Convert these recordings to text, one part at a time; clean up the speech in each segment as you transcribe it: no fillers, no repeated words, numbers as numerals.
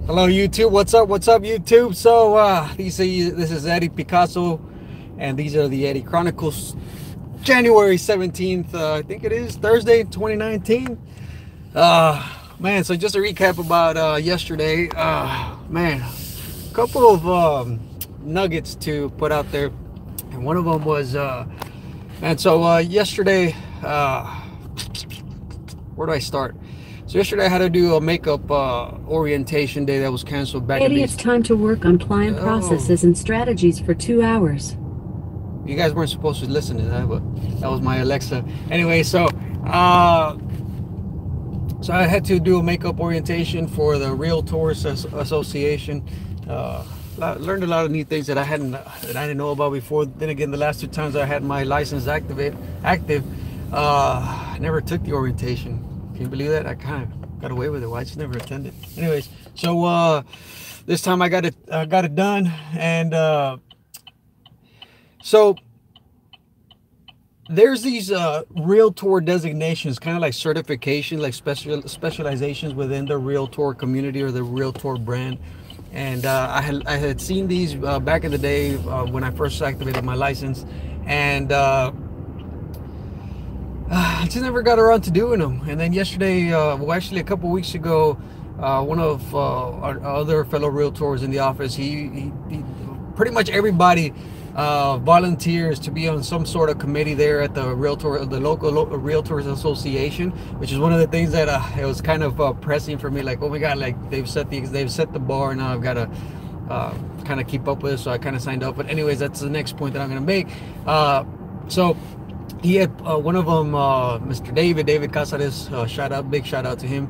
Hello YouTube, what's up? What's up YouTube? So this is Eddie Picasso, and these are the Eddie Chronicles, January 17th, I think it is, Thursday, 2019. Man, so just a recap about yesterday. Man, a couple of nuggets to put out there, and one of them was, yesterday, where do I start? So yesterday I had to do a makeup orientation day that was canceled back in Eddie, these. it's time to work on client Oh, processes and strategies for 2 hours. you guys weren't supposed to listen to that, but that was my Alexa. Anyway, uh, so I had to do a makeup orientation for the Realtors Association. Learned a lot of new things that I didn't know about before. Then again, the last two times I had my license active, I never took the orientation. Can you believe that? I kind of got away with it. Well, I just never attended. Anyways, this time I got it done, and so there's these realtor designations, kind of like certifications, like specializations within the realtor community or the realtor brand. And I had seen these back in the day when I first activated my license, and I just never got around to doing them. And then yesterday, well, actually a couple weeks ago, one of our other fellow realtors in the office, he pretty much everybody volunteers to be on some sort of committee there at the local realtors association, which is one of the things that it was kind of pressing for me. Like, oh my God, like they've set the bar, and now I've got to kind of keep up with it. So I kind of signed up. But anyways, that's the next point that I'm going to make. So he had one of them, Mr. David Casares, big shout out to him.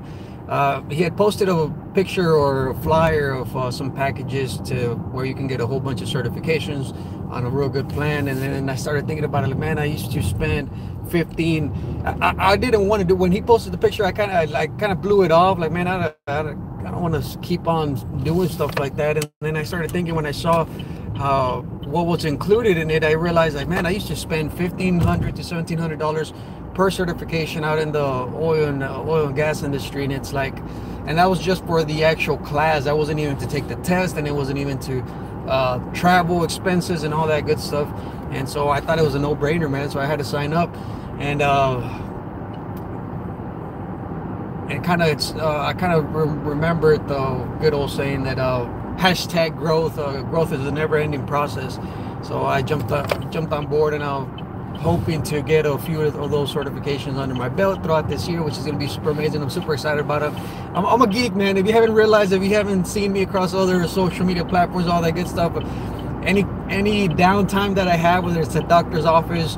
He had posted a picture or a flyer of some packages to where you can get a whole bunch of certifications on a real good plan. And then I started thinking about it, like, man, I used to spend 15. I didn't want to do, when he posted the picture, I kind of blew it off, like, man, I don't want to keep on doing stuff like that. And then I started thinking, when I saw what was included in it, I realized, like, man, I used to spend $1,500 to $1,700 per certification out in the oil and gas industry. And it's like, and that was just for the actual class. That wasn't even to take the test, and it wasn't even to travel expenses and all that good stuff. And so I thought it was a no-brainer, man. So I had to sign up, and I kind of remembered the good old saying that hashtag growth. Growth is a never-ending process. So I jumped on board, and I'm hoping to get a few of those certifications under my belt throughout this year, which is going to be super amazing. I'm super excited about it. I'm a geek, man. If you haven't realized, if you haven't seen me across other social media platforms, all that good stuff, any downtime that I have, whether it's a doctor's office,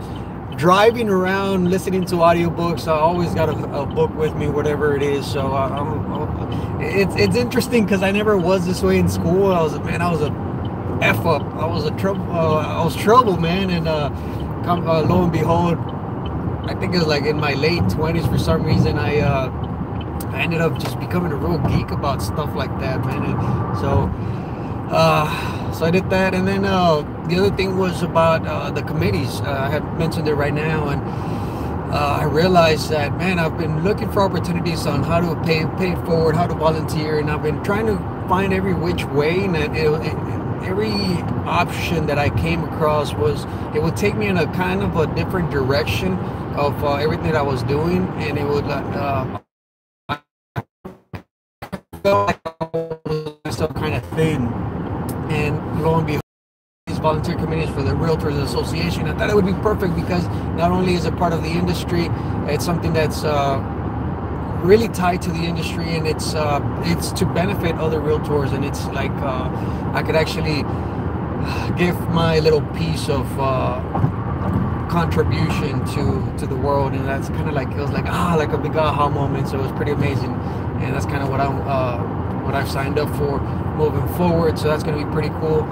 driving around, listening to audiobooks, I always got a book with me, whatever it is. So it's interesting because I never was this way in school. I was a F up. I was trouble, man. And lo and behold, I think it was like in my late 20s, for some reason, I ended up just becoming a real geek about stuff like that, man. And so I did that. And then the other thing was about the committees. I had mentioned it right now, and I realized that, man, I've been looking for opportunities on how to pay it forward, how to volunteer, and I've been trying to find every which way. And every option that I came across it would take me in a kind of a different direction of everything that I was doing, and it would I felt like I was myself kind of thin. And lo and behold, these volunteer committees for the Realtors Association, I thought it would be perfect, because not only is it part of the industry, it's something that's really tied to the industry, and it's to benefit other realtors, and it's like I could actually give my little piece of contribution to the world. And that's kind of like, it was like like a big aha moment. So it was pretty amazing, and that's kind of what I've signed up for moving forward. So that's going to be pretty cool.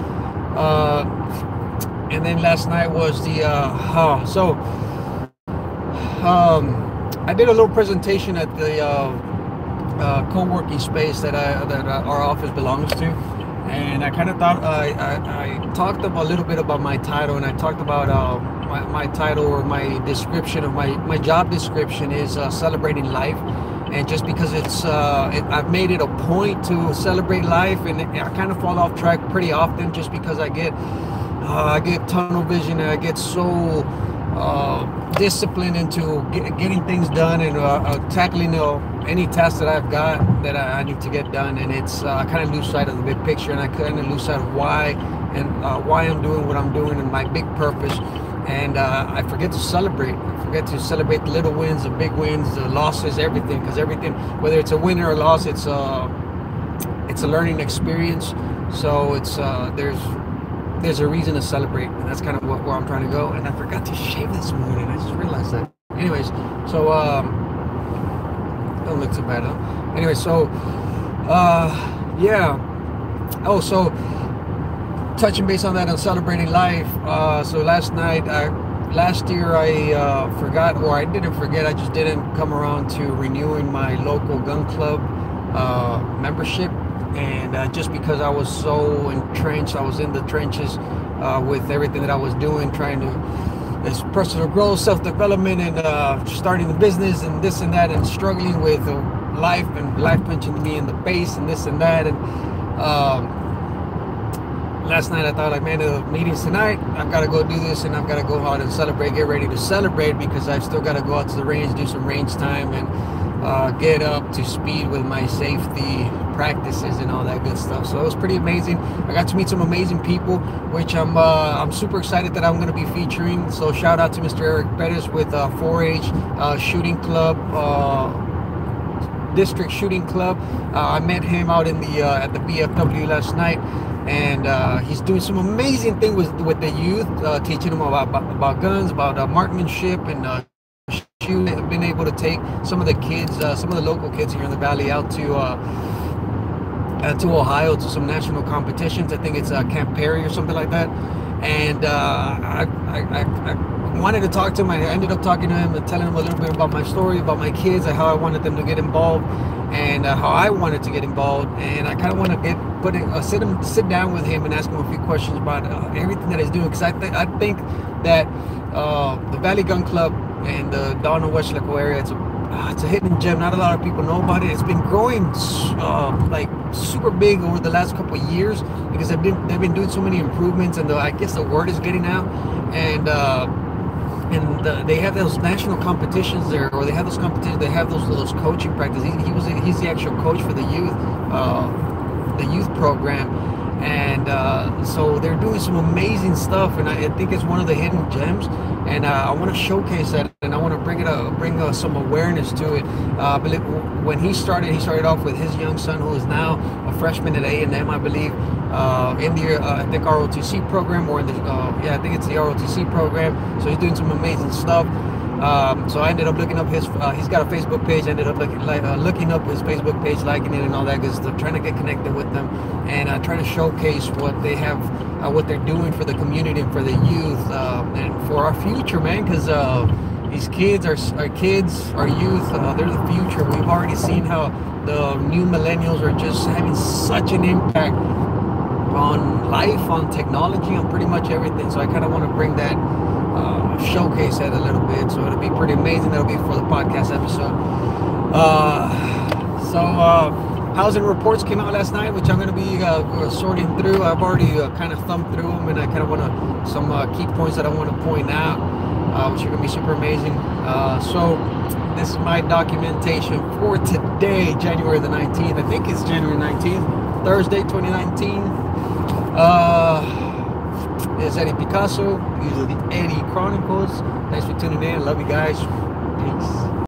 And then last night was the I did a little presentation at the co-working space that our office belongs to, and I kind of thought I talked about a little bit about my title, and I talked about my title, or my description of my job description is celebrating life. and just because I've made it a point to celebrate life, and I kind of fall off track pretty often just because I get tunnel vision, and I get so disciplined into getting things done, and tackling any task that I've got that I need to get done, and it's I kind of lose sight of the big picture, and I kind of lose sight of why I'm doing what I'm doing and my big purpose, and I forget to celebrate. I forget to celebrate the little wins, the big wins, the losses, everything, because everything, whether it's a win or a loss, it's a learning experience. So it's there's a reason to celebrate, and that's kind of where I'm trying to go. And I forgot to shave this morning. I just realized that. Anyways, so don't look too bad, huh? Anyway, so yeah. Oh, so touching base on that, on celebrating life. So last year I forgot, or I didn't forget. I just didn't come around to renewing my local gun club membership. And just because I was so entrenched, I was in the trenches with everything that I was doing, trying to, this personal growth, self-development, and starting the business, and this and that, and struggling with life, and life punching me in the face, and this and that. And last night I thought, like, man, the meeting's tonight, I've got to go do this, and I've got to go out and celebrate, get ready to celebrate, because I've still got to go out to the range, do some range time, and get up to speed with my safety practices and all that good stuff. So it was pretty amazing. I got to meet some amazing people, which I'm super excited that I'm going to be featuring. So shout out to Mr. Eric Perez with 4-H shooting club, district shooting club. I met him out in the at the BFW last night, and he's doing some amazing thing with the youth, teaching them about guns, about marksmanship, and shooting. Been able to take some of the kids, some of the local kids here in the valley, out to Ohio to some national competitions. I think it's Camp Perry or something like that. And I wanted to talk to him. I ended up talking to him and telling him a little bit about my story, about my kids, and how I wanted them to get involved, and how I wanted to get involved. And I kind of want to sit down with him and ask him a few questions about everything that he's doing, because I think that the Valley Gun Club and the Donald Weslaco area, it's a hidden gem. Not a lot of people know about it. It's been growing like super big over the last couple of years, because they've been doing so many improvements, and I guess the word is getting out. And they have those national competitions there, or they have those competitions. They have those coaching practices. He's the actual coach for the youth program. And so they're doing some amazing stuff, and I think it's one of the hidden gems, and I want to showcase that, and I want to bring some awareness to it. When he started off with his young son, who is now a freshman at A&M, I believe, in the I think ROTC program, or in the I think it's the ROTC program. So he's doing some amazing stuff. So I ended up looking up his, he's got a Facebook page. I ended up looking up his Facebook page, liking it and all that good stuff, trying to get connected with them, and trying to showcase what they have, what they're doing for the community and for the youth, and for our future, man, because these kids, our kids, our youth, they're the future. We've already seen how the new millennials are just having such an impact on life, on technology, on pretty much everything. So I kind of want to bring that, showcase that a little bit. So it'll be pretty amazing. That'll be for the podcast episode. Housing reports came out last night, which I'm going to be sorting through. I've already kind of thumbed through them, and I kind of want some key points that I want to point out, which are going to be super amazing. So this is my documentation for today, January the 19th. I think it's January 19th, Thursday, 2019. It's Eddie Picasso. These are the Eddie Chronicles. Thanks for tuning in. Love you guys. Peace.